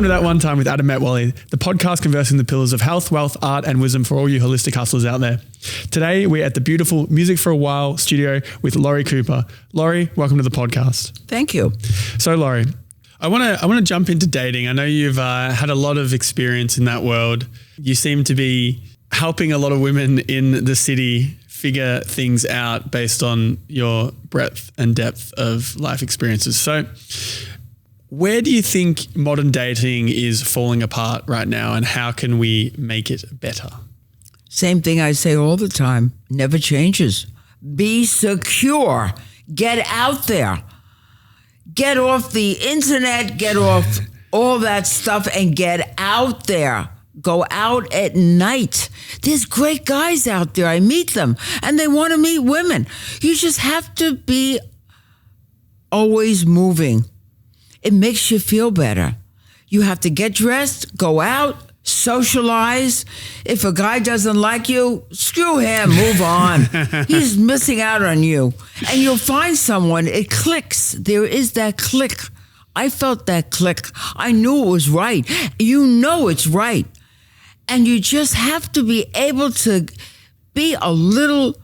Welcome to That One Time with Adam Metwally, the podcast conversing the pillars of health, wealth, art, and wisdom for all you holistic hustlers out there. Today, we're at the beautiful Music for a While studio with Laurie Cooper. Laurie, welcome to the podcast. Thank you. So, Laurie, I want to jump into dating. I know you've had a lot of experience in that world. You seem to be helping a lot of women in the city figure things out based on your breadth and depth of life experiences. So where do you think modern dating is falling apart right now, and how can we make it better? Same thing I say all the time, never changes. Be secure. Get out there. Get off the internet, get off all that stuff and get out there. Go out at night. There's great guys out there. I meet them and they want to meet women. You just have to be always moving. It makes you feel better. You have to get dressed, go out, socialize. If a guy doesn't like you, screw him, move on. He's missing out on you. And you'll find someone, it clicks. There is that click. I felt that click. I knew it was right. You know it's right. And you just have to be able to be a little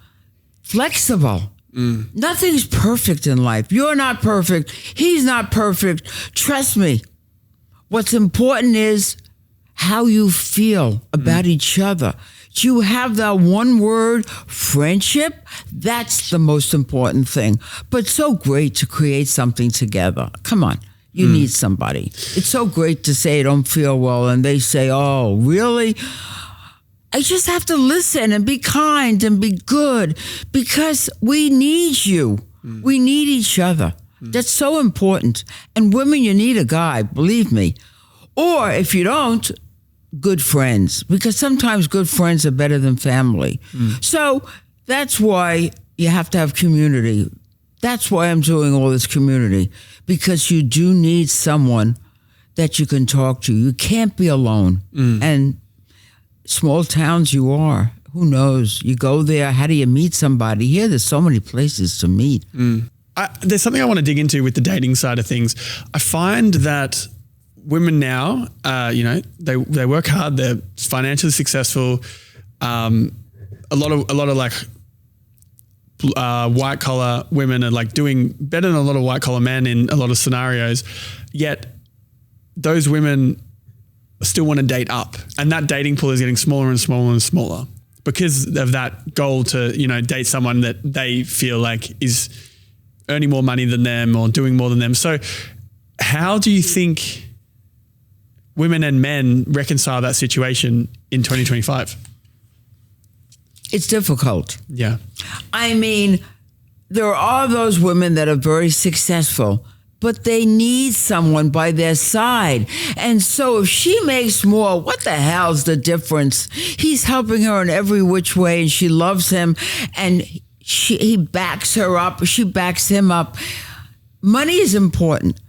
flexible. Nothing's perfect in life. You're not perfect. He's not perfect. Trust me. What's important is how you feel about each other. Do you have that one word, friendship? That's the most important thing. But so great to create something together. Come on. You need somebody. It's so great to say I don't feel well and they say, oh, really? I just have to listen and be kind and be good because we need you. We need each other. That's so important. And women, you need a guy, believe me. Or if you don't, good friends, because sometimes good friends are better than family. So that's why you have to have community. That's why I'm doing all this community, because you do need someone that you can talk to. You can't be alone. And small towns you are. Who knows? You go there. How do you meet somebody? Here, there's so many places to meet. There's something I want to dig into with the dating side of things. I find that women now, they work hard. They're financially successful. A lot of like white collar women are like doing better than a lot of white collar men in a lot of scenarios. Yet those women still want to date up, and that dating pool is getting smaller and smaller and smaller because of that goal to, date someone that they feel like is earning more money than them or doing more than them. So how do you think women and men reconcile that situation in 2025? It's difficult. Yeah. I mean, there are those women that are very successful, but they need someone by their side. And so if she makes more, what the hell's the difference? He's helping her in every which way and she loves him and he backs her up, she backs him up. Money is important,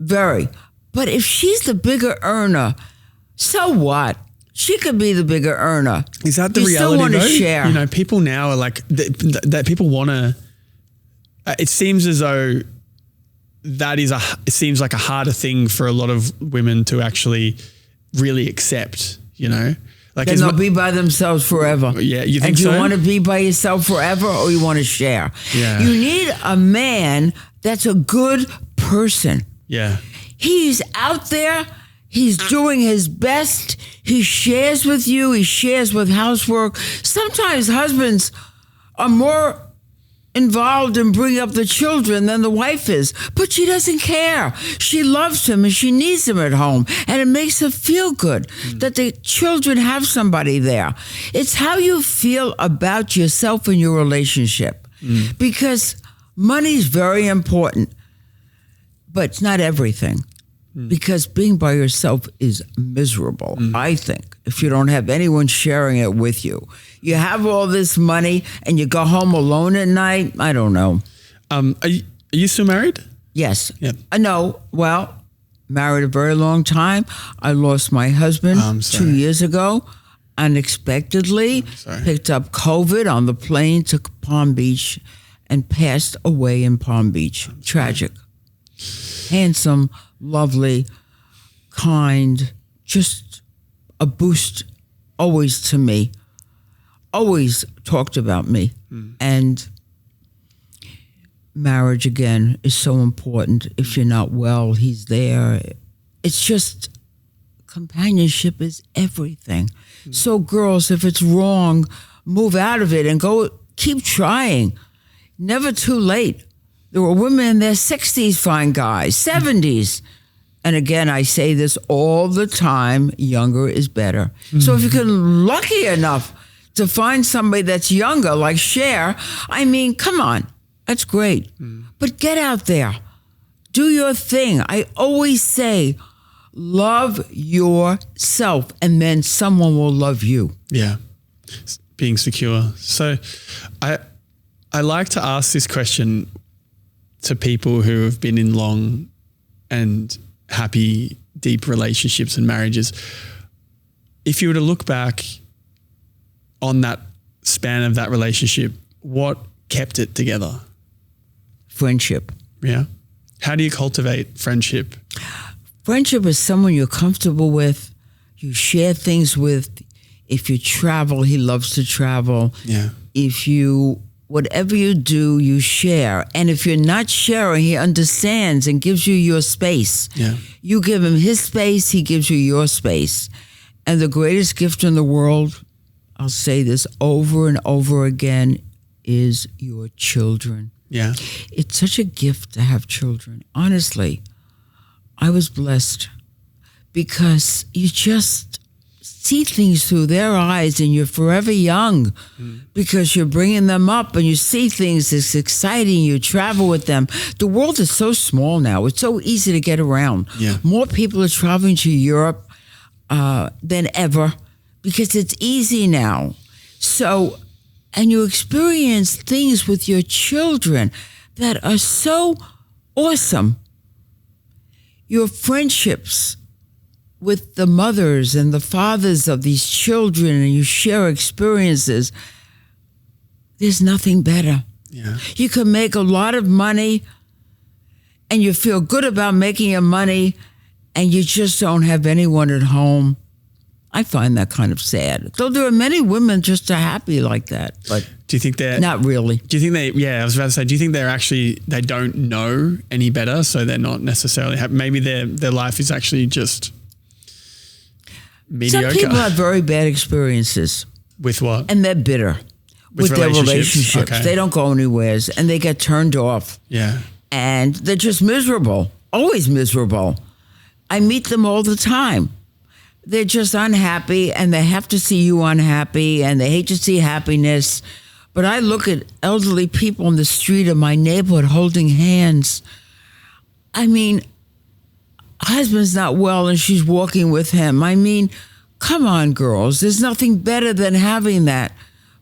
very. But if she's the bigger earner, so what? She could be the bigger earner. Is that the you reality? Still want to though? share. People now are like that. People want to. It seems as though it seems like a harder thing for a lot of women to actually really accept. Like then they'll be by themselves forever. Yeah, you think and do so? you want to be by yourself forever, or you want to share? Yeah. You need a man that's a good person. Yeah. He's out there. He's doing his best. He shares with you. He shares with housework. Sometimes husbands are more involved in bringing up the children than the wife is, but she doesn't care. She loves him and she needs him at home, and it makes her feel good that the children have somebody there. It's how you feel about yourself and your relationship, because money is very important, but it's not everything. Because being by yourself is miserable, I think, if you don't have anyone sharing it with you. You have all this money and you go home alone at night. I don't know. Are you still married? Yes. Yeah. No. Well, married a very long time. I lost my husband 2 years ago, unexpectedly. Picked up COVID on the plane to Palm Beach and passed away in Palm Beach. Tragic. Handsome, lovely, kind, just a boost always to me, always talked about me. And marriage, again, is so important. If you're not well, he's there. It's just, companionship is everything. So girls, if it's wrong, move out of it and go, keep trying. Never too late. There were women in their 60s, find guys, 70s. And again, I say this all the time, younger is better. So if you can lucky enough to find somebody that's younger, like Cher, I mean, come on, that's great. But get out there, do your thing. I always say, love yourself, and then someone will love you. Yeah, being secure. So I like to ask this question to people who have been in long and happy, deep relationships and marriages. If you were to look back on that span of that relationship, what kept it together? Friendship. Yeah. How do you cultivate friendship? Friendship is someone you're comfortable with, you share things with. If you travel, he loves to travel. Yeah. If you, whatever you do, you share. And if you're not sharing, he understands and gives you your space. Yeah. You give him his space, he gives you your space. And the greatest gift in the world, I'll say this over and over again, is your children. Yeah. It's such a gift to have children. Honestly, I was blessed because you just see things through their eyes and you're forever young because you're bringing them up and you see things. It's exciting. You travel with them. The world is so small now. It's so easy to get around. Yeah. More people are traveling to Europe than ever because it's easy now. So, and you experience things with your children that are so awesome. Your friendships with the mothers and the fathers of these children, and you share experiences. There's nothing better. Yeah. You can make a lot of money and you feel good about making your money and you just don't have anyone at home. I find that kind of sad. Though there are many women just are happy like that, but do you think they're not really? Do you think I was about to say, do you think they don't know any better, so they're not necessarily happy? Maybe their life is actually just mediocre. Some people have very bad experiences. With what? And they're bitter with their relationships. Okay. They don't go anywhere and they get turned off. Yeah. And they're just miserable, always miserable. I meet them all the time. They're just unhappy and they have to see you unhappy and they hate to see happiness. But I look at elderly people in the street of my neighborhood holding hands. I mean, husband's not well and she's walking with him. I mean, come on, girls. There's nothing better than having that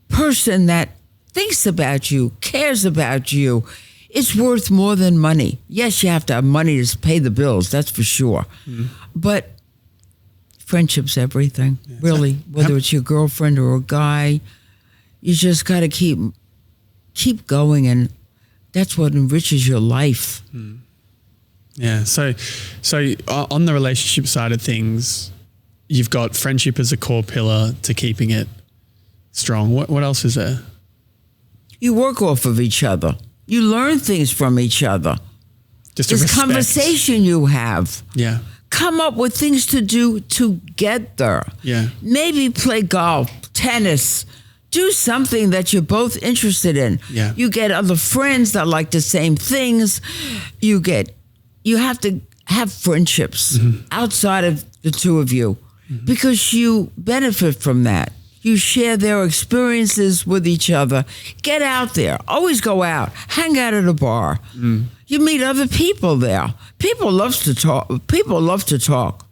person that thinks about you, cares about you. It's worth more than money. Yes, you have to have money to pay the bills, that's for sure. But friendship's everything, really. Whether it's your girlfriend or a guy, you just got to keep going, and that's what enriches your life. Yeah. So on the relationship side of things, you've got friendship as a core pillar to keeping it strong. What else is there? You work off of each other. You learn things from each other. Just this conversation you have. Yeah. Come up with things to do together. Yeah. Maybe play golf, tennis. Do something that you're both interested in. Yeah. You get other friends that like the same things. You have to have friendships outside of the two of you because you benefit from that. You share their experiences with each other. Get out there. Always go out. Hang out at a bar. You meet other people there. People love to talk.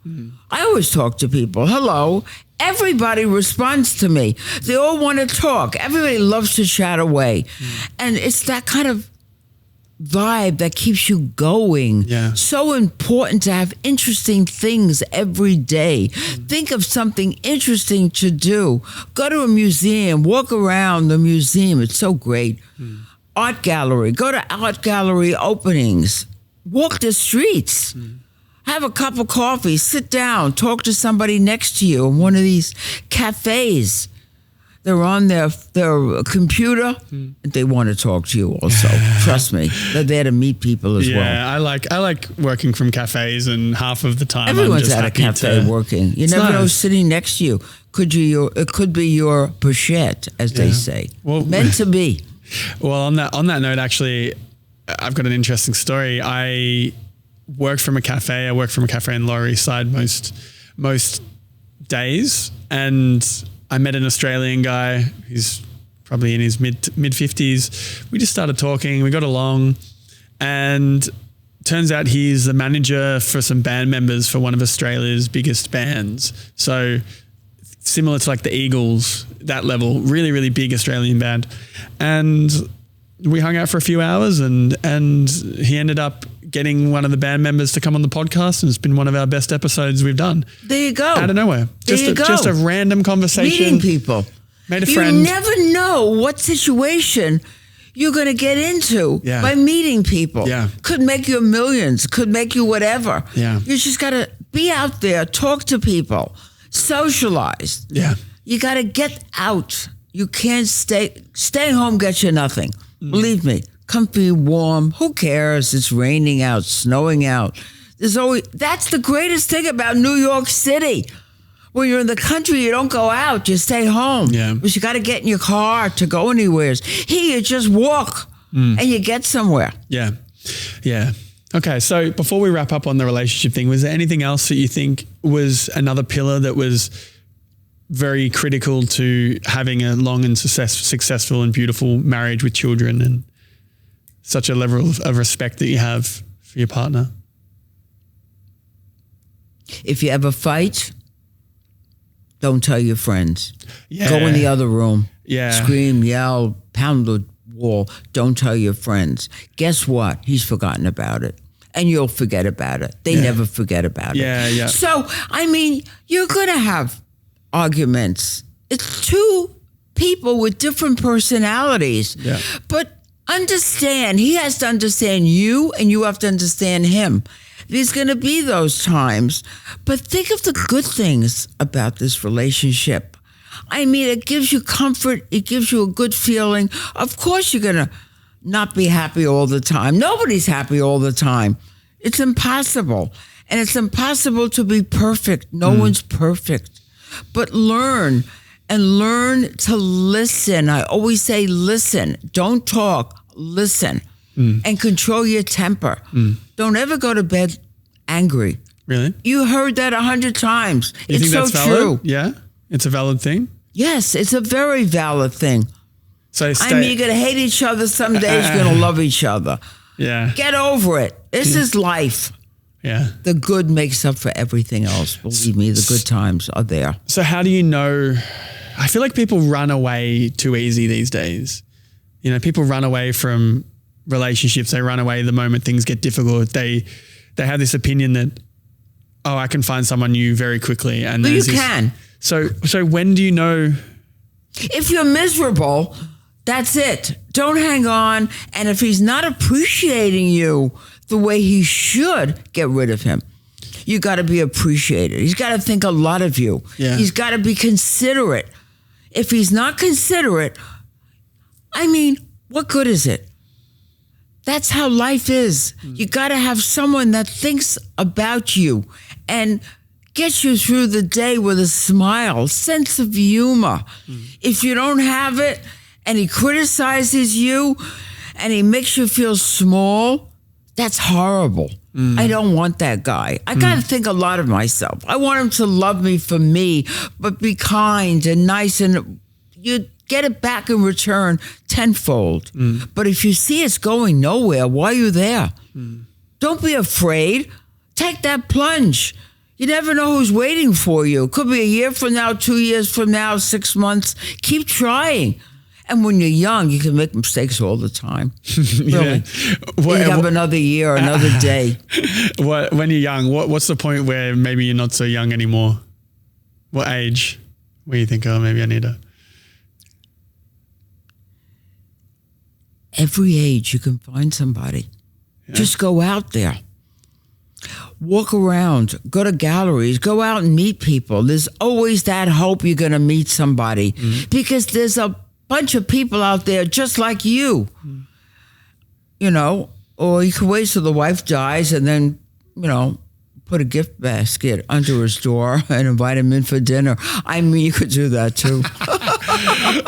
I always talk to people. Hello. Everybody responds to me. They all want to talk. Everybody loves to chat away. And it's that kind of vibe that keeps you going. Yeah. So important to have interesting things every day. Think of something interesting to do. Go to a museum, walk around the museum. It's so great. Art gallery. Go to art gallery openings. Walk the streets. Have a cup of coffee, sit down, talk to somebody next to you in one of these cafes. They're on their computer. They want to talk to you also. Trust me, they're there to meet people as well. Yeah, I like working from cafes, and half of the time Everyone's I'm just at a happy cafe working. You never know, nice. sitting next to you. It could be your pochette, as they say. Well, meant to be. Well, on that note, actually, I've got an interesting story. I worked from a cafe. I work from a cafe in Lower East Side most days, and I met an Australian guy. He's probably in his mid 50s. We just started talking. We got along, and turns out he's the manager for some band members for one of Australia's biggest bands. So similar to like the Eagles, that level, really, really big Australian band. And we hung out for a few hours, and he ended up getting one of the band members to come on the podcast, and it's been one of our best episodes we've done. There you go. Out of nowhere. Just a random conversation. Meeting people. Made a friend. You never know what situation you're going to get into by meeting people. Yeah. Could make you millions, could make you whatever. Yeah. You just got to be out there, talk to people, socialize. Yeah. You got to get out. You can't stay home gets you nothing. Believe me. Comfy, warm. Who cares? It's raining out, snowing out. That's the greatest thing about New York City. When you're in the country, you don't go out. You stay home. Yeah. But you got to get in your car to go anywhere. Here, you just walk and you get somewhere. Yeah. Yeah. Okay. So before we wrap up on the relationship thing, was there anything else that you think was another pillar that was very critical to having a long and successful and beautiful marriage with children, and such a level of respect that you have for your partner? If you ever fight, don't tell your friends. Yeah. Go in the other room. Yeah. Scream, yell, pound the wall. Don't tell your friends. Guess what? He's forgotten about it. And you'll forget about it. They never forget about it. Yeah. So, I mean, you're going to have arguments. It's two people with different personalities. Yeah. But understand, he has to understand you, and you have to understand him. There's going to be those times, but think of the good things about this relationship. I mean, it gives you comfort. It gives you a good feeling. Of course, you're going to not be happy all the time. Nobody's happy all the time. It's impossible. And it's impossible to be perfect. No one's perfect. But learn to listen. I always say listen. Don't talk. Listen. And control your temper. Don't ever go to bed angry. Really? You heard that 100 times. You It's think so that's valid? true. Yeah? It's a valid thing? Yes, it's a very valid thing. So I mean, you're going to hate each other some days. You're going to love each other. Yeah. Get over it. This is life. Yeah. The good makes up for everything else. Believe me, the good times are there. So how do you know? I feel like people run away too easy these days. You know, people run away from relationships. They run away the moment things get difficult. They have this opinion that, oh, I can find someone new very quickly. And But you there's this, can. So when do you know? If you're miserable, that's it. Don't hang on. And if he's not appreciating you the way he should, get rid of him. You got to be appreciated. He's got to think a lot of you. Yeah. He's got to be considerate. If he's not considerate, I mean, what good is it? That's how life is. You got to have someone that thinks about you and gets you through the day with a smile, sense of humor. If you don't have it and he criticizes you and he makes you feel small, that's horrible. I don't want that guy. I got to think a lot of myself. I want him to love me for me, but be kind and nice, and you get it back in return tenfold. But if you see it's going nowhere, why are you there? Don't be afraid. Take that plunge. You never know who's waiting for you. It could be a year from now, 2 years from now, 6 months. Keep trying. And when you're young, you can make mistakes all the time. Really. You have another year, another day. When you're young, what's the point where maybe you're not so young anymore? What age where you think, oh, maybe I need a... Every age you can find somebody. Just go out there. Walk around, go to galleries, go out and meet people. There's always that hope you're going to meet somebody because there's a bunch of people out there just like you, you know, or you can wait till the wife dies and then, you know, put a gift basket under his door and invite him in for dinner. I mean, you could do that too.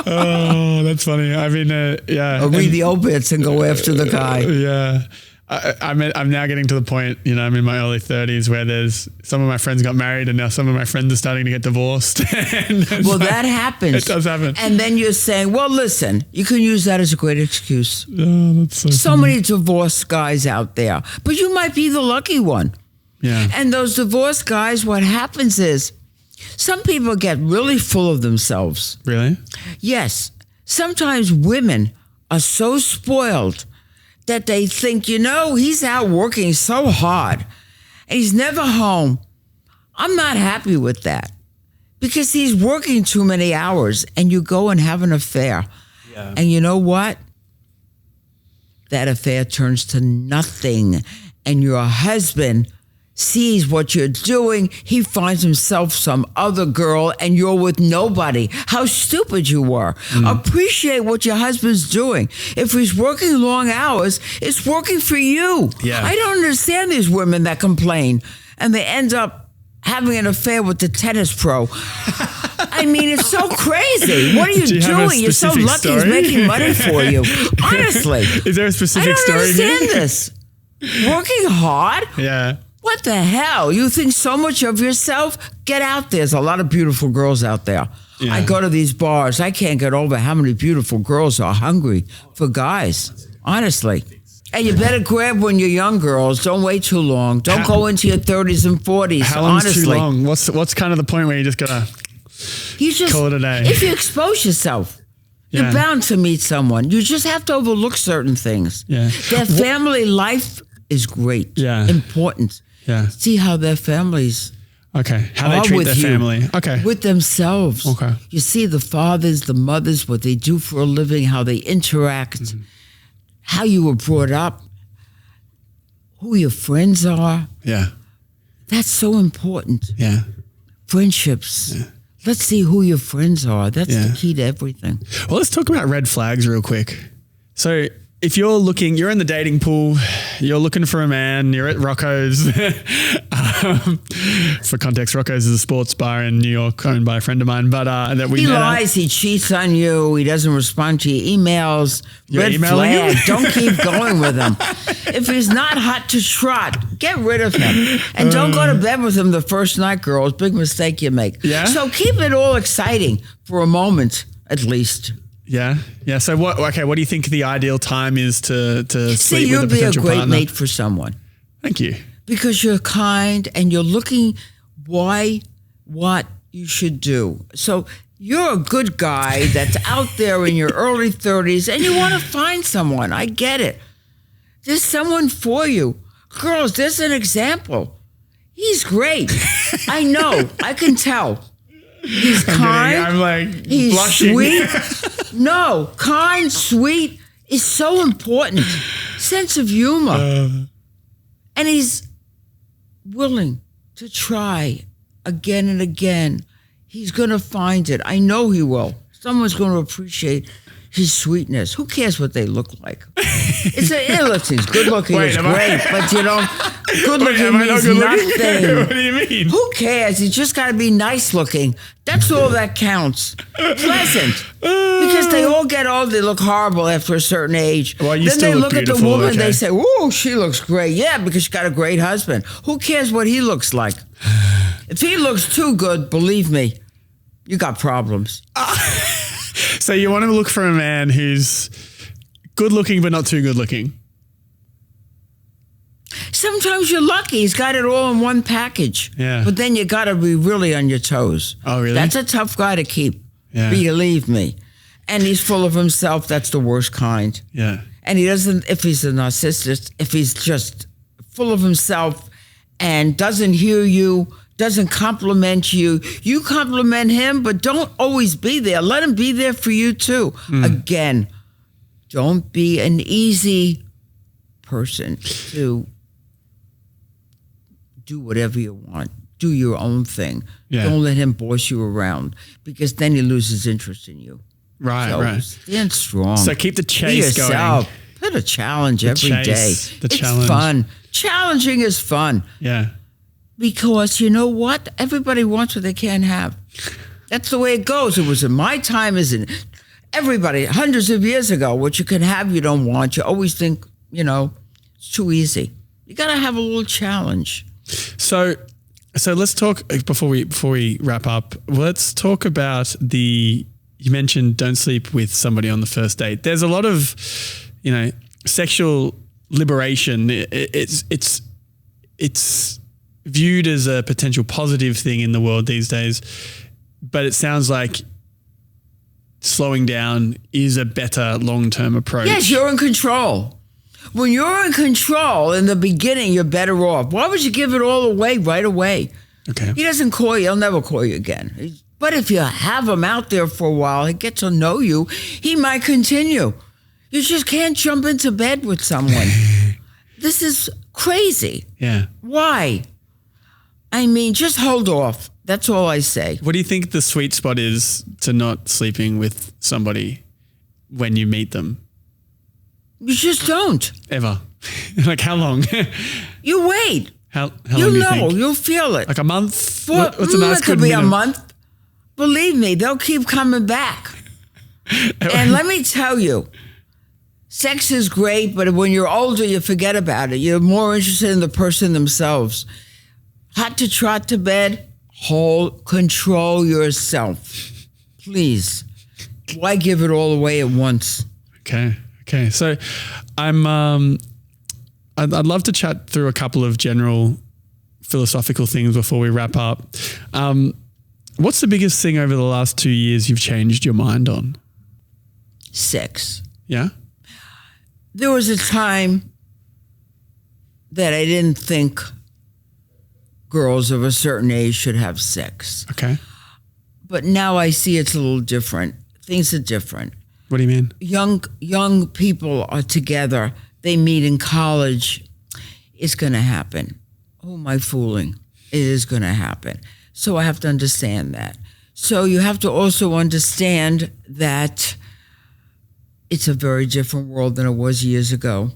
Oh, that's funny. I mean, yeah. Or read the obits and go after the guy. Yeah. I'm now getting to the point, you know, I'm in my early 30s where there's some of my friends got married and now some of my friends are starting to get divorced. Well, that happens. It does happen. And then you're saying, well, listen, you can use that as a great excuse. Oh, that's so funny. Many divorced guys out there, but you might be the lucky one. Yeah. And those divorced guys, what happens is some people get really full of themselves. Really? Yes. Sometimes women are so spoiled that they think, you know, he's out working so hard and he's never home. I'm not happy with that because he's working too many hours and you go and have an affair. Yeah. And you know what? That affair turns to nothing. And your husband sees what you're doing. He finds himself some other girl and you're with nobody. How stupid you were. Appreciate what your husband's doing. If he's working long hours, it's working for you. Yeah. I don't understand these women that complain and they end up having an affair with the tennis pro. I mean, it's so crazy. What are you doing? You're so lucky he's making money for you. Honestly. Is there a specific story? I don't understand this. Working hard? Yeah. What the hell? You think so much of yourself? Get out there. There's a lot of beautiful girls out there. Yeah. I go to these bars. I can't get over how many beautiful girls are hungry for guys. Honestly. And you better grab when you're young girls. Don't wait too long. Don't go into your 30s and 40s. How long's too long? What's kind of the point where you just gotta call it a day? If you expose yourself, you're bound to meet someone. You just have to overlook certain things. Yeah. Their family life is great. Yeah. Important. Yeah. See how their families how they treat their family. Okay. With themselves. Okay. You see the fathers, the mothers, what they do for a living, how they interact, how you were brought up, who your friends are. Yeah. That's so important. Yeah. Friendships. Yeah. Let's see who your friends are. That's the key to everything. Well, let's talk about red flags real quick. So if you're in the dating pool, you're looking for a man, you're at Rocco's. For context, Rocco's is a sports bar in New York owned by a friend of mine. But he lies, he cheats on you, he doesn't respond to your emails. You're red flag. Don't keep going with him. If he's not hot to trot, get rid of him. And don't go to bed with him the first night, girls. Big mistake you make. Yeah? So keep it all exciting for a moment, at least. Yeah. Yeah. So what do you think the ideal time is to sleep with a potential partner? You'll be a great mate for someone. Thank you. Because you're kind and you're looking what you should do. So you're a good guy that's out there in your early 30s and you want to find someone. I get it. There's someone for you. Girls, there's an example. He's great. I know. I can tell. He's kind. I'm like he's blushing. Sweet. No, kind, sweet is so important. Sense of humor. And he's willing to try again and again. He's going to find it. I know he will. Someone's going to appreciate his sweetness. Who cares what they look like? He's good looking. It's great, but good looking means nothing. What do you mean? Who cares? He's just got to be nice looking. That's all that counts. Pleasant. Because they all get old. They look horrible after a certain age. Well, you then still they look at the woman. Okay. They say, "Ooh, she looks great." Yeah, because she got a great husband. Who cares what he looks like? If he looks too good, believe me, you got problems. So you want to look for a man who's good looking but not too good looking. Sometimes you're lucky. He's got it all in one package. Yeah. But then you got to be really on your toes. Oh, really? That's a tough guy to keep. Yeah. Believe me. And he's full of himself. That's the worst kind. Yeah. And he doesn't, if he's a narcissist, if he's just full of himself and doesn't hear you, doesn't compliment you, you compliment him, but don't always be there. Let him be there for you too. Again, don't be an easy person to do whatever you want. Do your own thing. Yeah. Don't let him boss you around, because then he loses interest in you. Right, So right. stand strong. So keep the Be chase yourself. going. Put a challenge every day. chase, the it's challenge. fun. Challenging is fun, Yeah. because you know what? Everybody wants what they can't have. That's the way it goes. It was in my time, as in everybody, hundreds of years ago. What you can have, you don't want. You always think, it's too easy. You got to have a little challenge. So let's talk before we wrap up. Let's talk about you mentioned don't sleep with somebody on the first date. There's a lot of, sexual liberation. It's viewed as a potential positive thing in the world these days, but it sounds like slowing down is a better long-term approach. Yes, you're in control. When you're in control in the beginning, you're better off. Why would you give it all away right away? Okay. He doesn't call you. He'll never call you again. But if you have him out there for a while, he gets to know you, he might continue. You just can't jump into bed with someone. This is crazy. Yeah. Why? I mean, just hold off. That's all I say. What do you think the sweet spot is to not sleeping with somebody when you meet them? You just don't. Ever? Like how long? You wait. How long do you think? You'll feel it. Like a month? Well, What's a nice it could good be minimum? a month. Believe me, they'll keep coming back. And let me tell you, sex is great, but when you're older, you forget about it. You're more interested in the person themselves. Hot to trot to bed, control yourself. Please. Why give it all away at once? Okay. So I'd love to chat through a couple of general philosophical things before we wrap up. What's the biggest thing over the last 2 years you've changed your mind on? Sex. Yeah? There was a time that I didn't think girls of a certain age should have sex. Okay. But now I see it's a little different. Things are different. What do you mean? Young people are together. They meet in college. It's going to happen. Who am I fooling? It is going to happen. So I have to understand that. So you have to also understand that it's a very different world than it was years ago.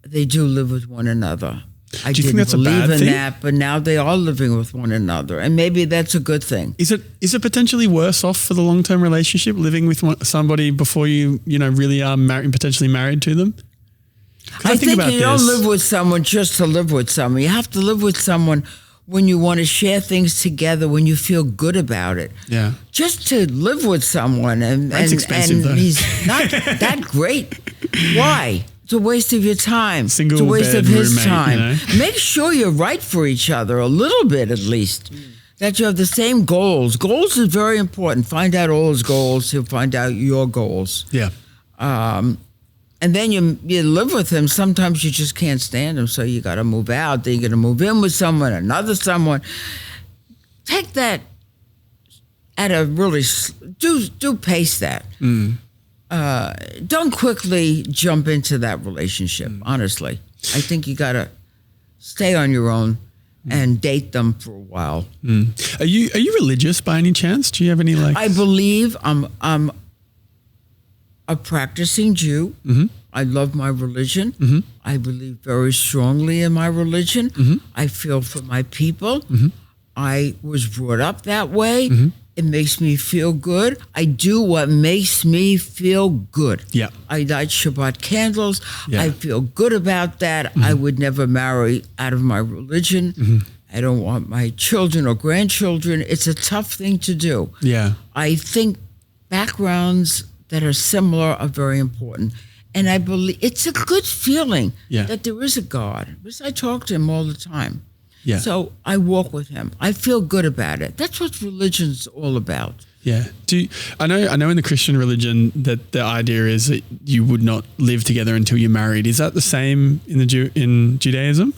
They do live with one another. I Do you think didn't that's a believe bad in thing? that, but now they are living with one another, and maybe that's a good thing. Is it potentially worse off for the long-term relationship living with somebody before you really are potentially married to them? I think you don't live with someone just to live with someone. You have to live with someone when you want to share things together, when you feel good about it. Yeah. Just to live with someone and expensive, though. he's not that great. Why? It's a waste of your time. Single it's a waste bed of his roommate, time. Make sure you're right for each other a little bit at least. That you have the same goals. Goals is very important. Find out all his goals. He'll find out your goals. Yeah. And then you live with him. Sometimes you just can't stand him, so you got to move out. Then you're going to move in with someone, another someone. Take that at a really do pace that. Don't quickly jump into that relationship. Honestly, I think you got to stay on your own and date them for a while. Are you religious by any chance? Do you have any I believe I'm a practicing Jew. Mm-hmm. I love my religion. Mm-hmm. I believe very strongly in my religion. Mm-hmm. I feel for my people. Mm-hmm. I was brought up that way. Mm-hmm. It makes me feel good. I do what makes me feel good. Yeah. I light Shabbat candles. Yeah. I feel good about that. I would never marry out of my religion. I don't want my children or grandchildren. It's a tough thing to do. Yeah. I think backgrounds that are similar are very important. And I believe it's a good feeling that there is a God, because I talk to him all the time. Yeah. So I walk with him. I feel good about it. That's what religion's all about. Yeah. I know in the Christian religion that the idea is that you would not live together until you're married. Is that the same in in Judaism?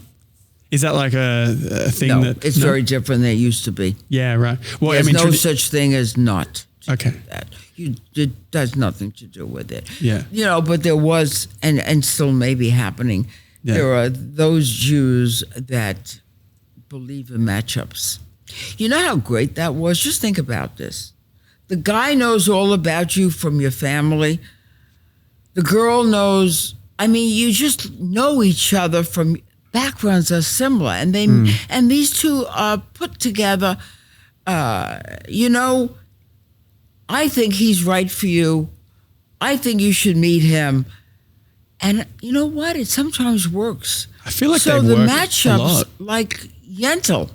Is that like a thing No, that it's very different than it used to be. Yeah, right. Well, There's I mean no such thing as not. Okay. That. It has nothing to do with it. Yeah. But there was, and still may be happening, Yeah. There are those Jews that believe in matchups. You know how great that was? Just think about this. The guy knows all about you from your family. The girl knows, you just know each other from backgrounds are similar. And and these two are put together. I think he's right for you. I think you should meet him. And you know what? It sometimes works. I feel like so they the work matchups, a lot. like Yentl,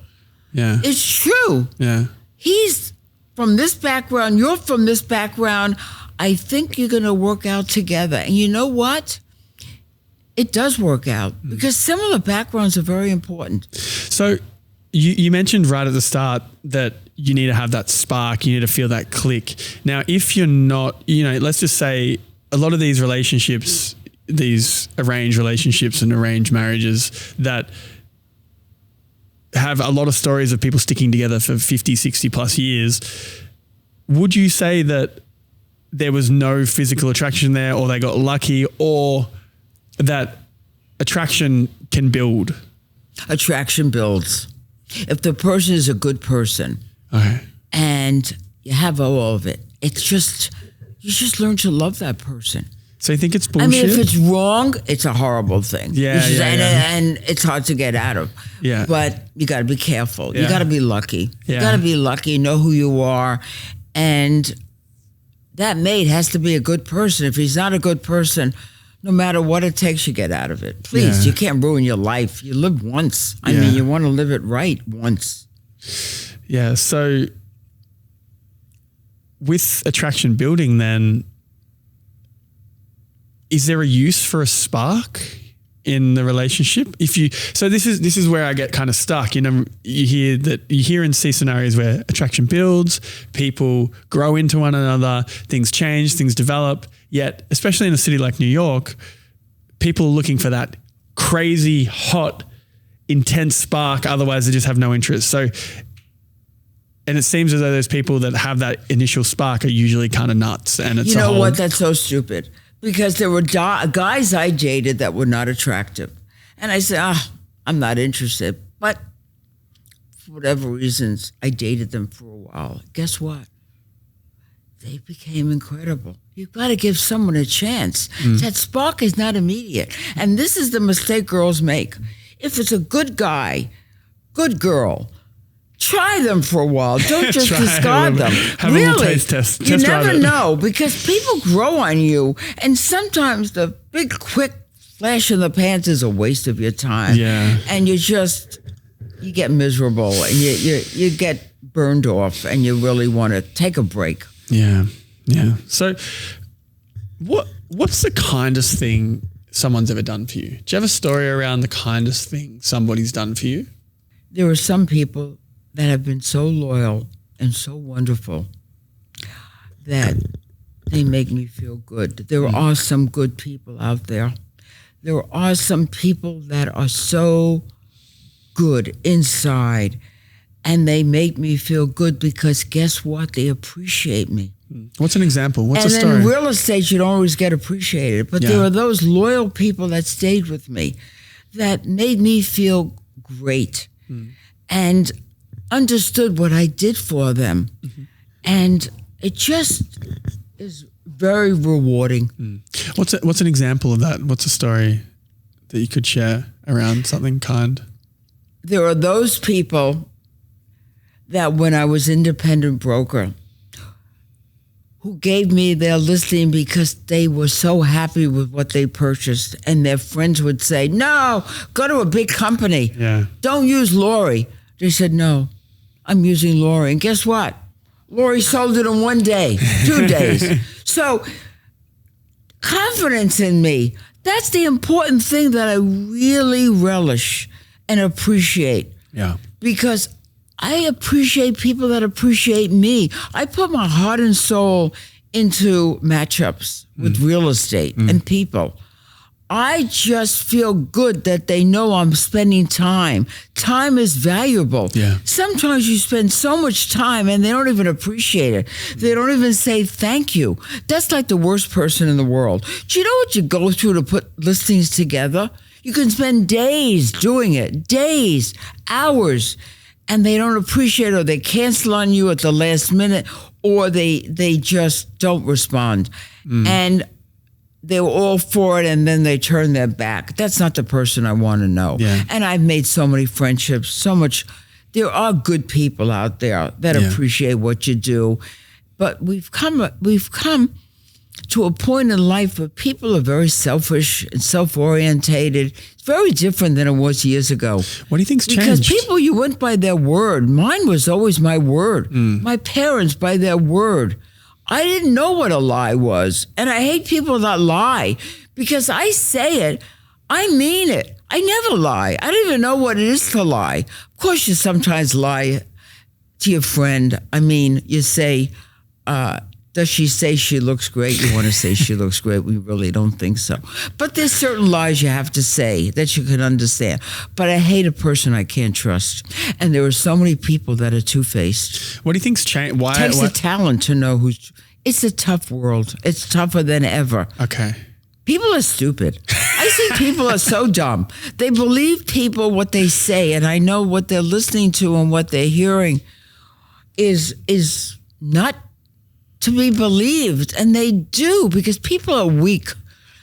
Yeah. it's true. Yeah. He's from this background. You're from this background. I think you're going to work out together. And you know what? It does work out because similar backgrounds are very important. So you mentioned right at the start that you need to have that spark. You need to feel that click. Now, if you're not, let's just say a lot of these relationships, these arranged relationships and arranged marriages that have a lot of stories of people sticking together for 50, 60 plus years. Would you say that there was no physical attraction there, or they got lucky, or that attraction can build? Attraction builds. If the person is a good person, Okay. and you have all of it, you just learn to love that person. So you think it's bullshit? if it's wrong, it's a horrible thing. Yeah, It's just- yeah. and it's hard to get out of. Yeah. But you got to be careful. Yeah. You got to be lucky. Yeah. You got to be lucky, know who you are. And that mate has to be a good person. If he's not a good person, no matter what it takes, you get out of it. Please, Yeah. you can't ruin your life. You live once. Yeah. You want to live it right once. Yeah. So with attraction building, then, is there a use for a spark in the relationship? So this is where I get kind of stuck. You hear and see scenarios where attraction builds, people grow into one another, things change, things develop. Yet, especially in a city like New York, people are looking for that crazy, hot, intense spark. Otherwise, they just have no interest. So, and it seems as though those people that have that initial spark are usually kind of nuts. And it's what? That's so stupid. Because there were guys I dated that were not attractive. And I said, I'm not interested. But for whatever reasons, I dated them for a while. Guess what? They became incredible. You've got to give someone a chance. That spark is not immediate. And this is the mistake girls make. If it's a good guy, good girl, try them for a while. Don't just discard them. Have a little taste test. You Test drive never it. know, because people grow on you, and sometimes the big, quick flash in the pants is a waste of your time. Yeah. And you get miserable, and you get burned off, and you really want to take a break. Yeah. Yeah. So what's the kindest thing someone's ever done for you? Do you have a story around the kindest thing somebody's done for you? There are some people that have been so loyal and so wonderful that they make me feel good. There are some good people out there. There are some people that are so good inside, and they make me feel good because guess what? They appreciate me. What's an example? What's And a story? in real estate, you don't always get appreciated, but there Yeah. are those loyal people that stayed with me that made me feel great and understood what I did for them. And it just is very rewarding. What's an example of that? What's a story that you could share around something kind? There are those people that when I was independent broker who gave me their listing because they were so happy with what they purchased, and their friends would say, no, go to a big company. Yeah. Don't use Laurie. They said, no, I'm using Laurie. And guess what? Laurie sold it in 1 day, 2 days. So confidence in me, that's the important thing that I really relish and appreciate. Yeah. Because I appreciate people that appreciate me. I put my heart and soul into matchups with real estate and people. I just feel good that they know I'm spending time. Time is valuable. Yeah. Sometimes you spend so much time and they don't even appreciate it. They don't even say thank you. That's like the worst person in the world. Do you know what you go through to put listings together? You can spend days doing it, days, hours, and they don't appreciate it, or they cancel on you at the last minute, or they just don't respond. And they were all for it, and then they turn their back. That's not the person I want to know. Yeah. And I've made so many friendships, so much. There are good people out there that appreciate what you do. But we've come to a point in life where people are very selfish and self-orientated. It's very different than it was years ago. What do you think's changed? Because people, you went by their word. Mine was always my word. My parents by their word. I didn't know what a lie was. And I hate people that lie because I say it, I mean it. I never lie. I don't even know what it is to lie. Of course, you sometimes lie to your friend. I mean, you say, does she say she looks great? You want to say she looks great. We really don't think so. But there's certain lies you have to say that you can understand. But I hate a person I can't trust. And there are so many people that are two-faced. What do you think's changed? Why? It takes a talent to know who's... It's a tough world. It's tougher than ever. Okay. People are stupid. I think people are so dumb. They believe people what they say, and I know what they're listening to and what they're hearing is not to be believed, and they do because people are weak.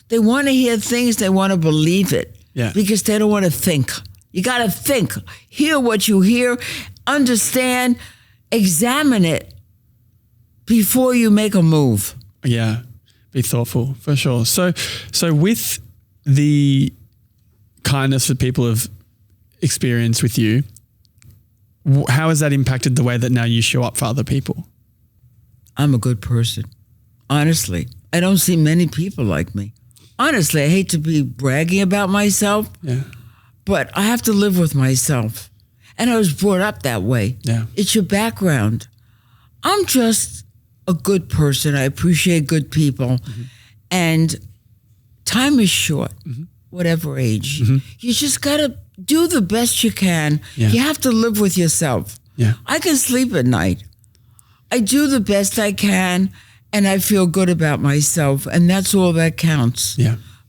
They want to hear things, they want to believe it because they don't want to think. You got to think, hear what you hear, understand, examine it before you make a move. Yeah, be thoughtful for sure. So with the kindness that people have experienced with you, how has that impacted the way that now you show up for other people? I'm a good person. Honestly, I don't see many people like me. Honestly, I hate to be bragging about myself, but I have to live with myself. And I was brought up that way. Yeah. It's your background. I'm just a good person. I appreciate good people. And time is short, whatever age. You just got to do the best you can. You have to live with yourself. I can sleep at night. I do the best I can, and I feel good about myself, and that's all that counts.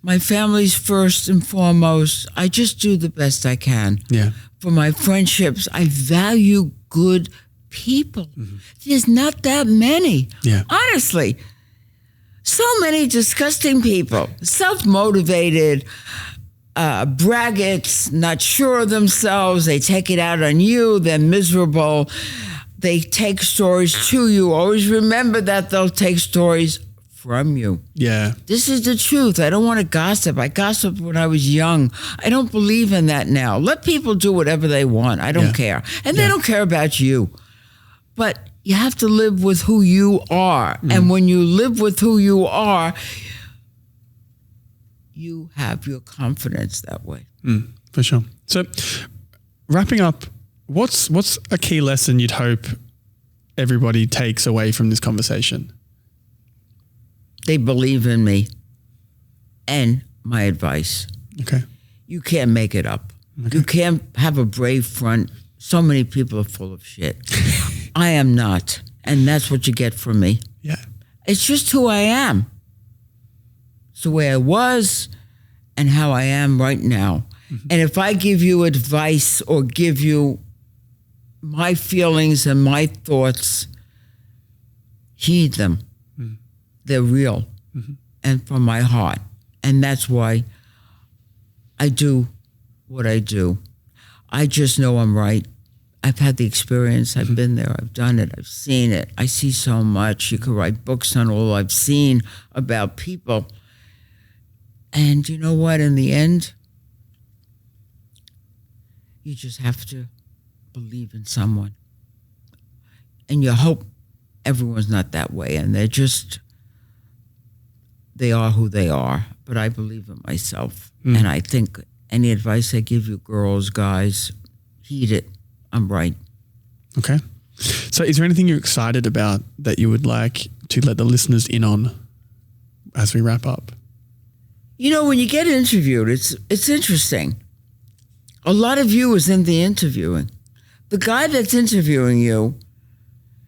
My family's first and foremost. I just do the best I can. For my friendships, I value good people. There's not that many. Honestly, so many disgusting people, self-motivated, braggarts, not sure of themselves. They take it out on you. They're miserable. They take stories to you. Always remember that they'll take stories from you. This is the truth. I don't want to gossip. I gossiped when I was young. I don't believe in that now. Let people do whatever they want. I don't care. And they don't care about you. But you have to live with who you are. And when you live with who you are, you have your confidence that way. For sure. So wrapping up, what's a key lesson you'd hope everybody takes away from this conversation? They believe in me and my advice. Okay. You can't make it up. You can't have a brave front. So many people are full of shit. I am not. And that's what you get from me. It's just who I am. It's the way I was and how I am right now. And if I give you advice or give you my feelings and my thoughts, heed them. They're real and from my heart. And that's why I do what I do. I just know I'm right. I've had the experience. I've been there. I've done it. I've seen it. I see so much. You could write books on all I've seen about people. And you know what? In the end, you just have to believe in someone. And you hope everyone's not that way. And they are who they are. But I believe in myself. And I think any advice I give you, girls, guys, heed it. I'm right. Okay. So is there anything you're excited about that you would like to let the listeners in on as we wrap up? You know, when you get interviewed, it's interesting. A lot of you is in the interviewing. The guy that's interviewing you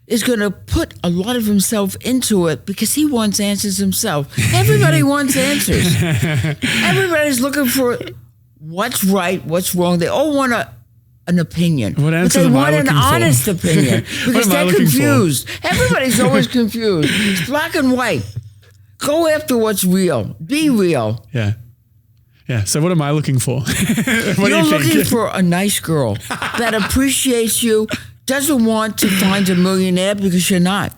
is going to put a lot of himself into it because he wants answers himself. Everybody wants answers. Everybody's looking for what's right, what's wrong. They all want an opinion. What answer but they am I want an looking for? honest opinion because they're confused. Everybody's always confused. It's black and white. Go after what's real. Be real. Yeah. Yeah. So what am I looking for? What do You're you think? looking for a nice girl that appreciates you, doesn't want to find a millionaire because you're not.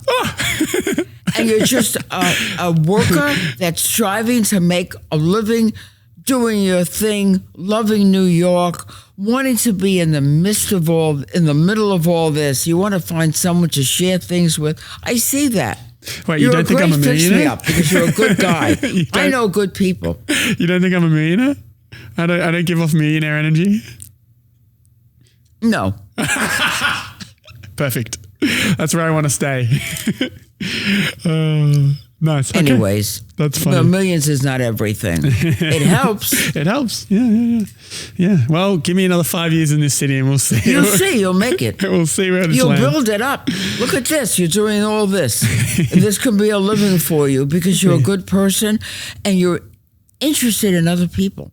And you're just a worker that's striving to make a living, doing your thing, loving New York, wanting to be in the middle of all this. You want to find someone to share things with. I see that. Wait, you don't think I'm a millionaire? Me up because you're a good guy. I know good people. You don't think I'm a millionaire? I don't give off millionaire energy? No. Perfect. That's where I want to stay. Nice. Okay. Anyways, that's funny. Millions is not everything. It helps. It helps. Yeah. Well, give me another 5 years in this city and we'll see. You'll see. You'll make it. We'll see where it's You'll land. build it up. Look at this. You're doing all this. This can be a living for you because you're a good person and you're interested in other people.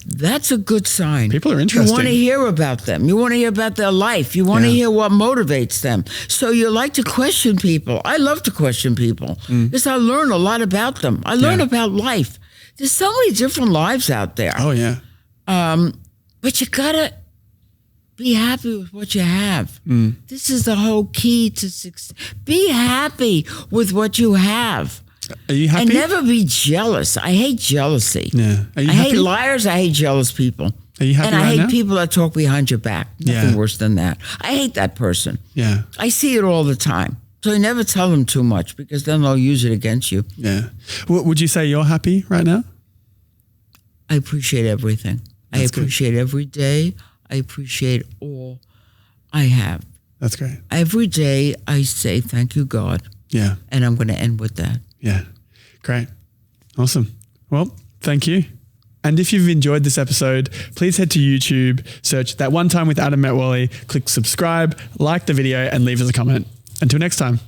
That's a good sign. People are interesting. You want to hear about them. You want to hear about their life. You want to hear what motivates them. So you like to question people. I love to question people because I learn a lot about them. I learn about life. There's so many different lives out there. Oh, yeah. But you got to be happy with what you have. This is the whole key to success. Be happy with what you have. Are you happy? And never be jealous. I hate jealousy. Yeah. Are you I happy? hate liars. I hate jealous people. Are you happy And I right hate now? people that talk behind your back. Nothing worse than that. I hate that person. Yeah. I see it all the time. So you never tell them too much because then they'll use it against you. Yeah. Would you say you're happy right now? I appreciate everything. I appreciate every day. I appreciate all I have. That's great. Every day I say, thank you, God. Yeah. And I'm going to end with that. Yeah. Great. Awesome. Well, thank you. And if you've enjoyed this episode, please head to YouTube, search That One Time with Adam Metwally, click subscribe, like the video, and leave us a comment. Until next time.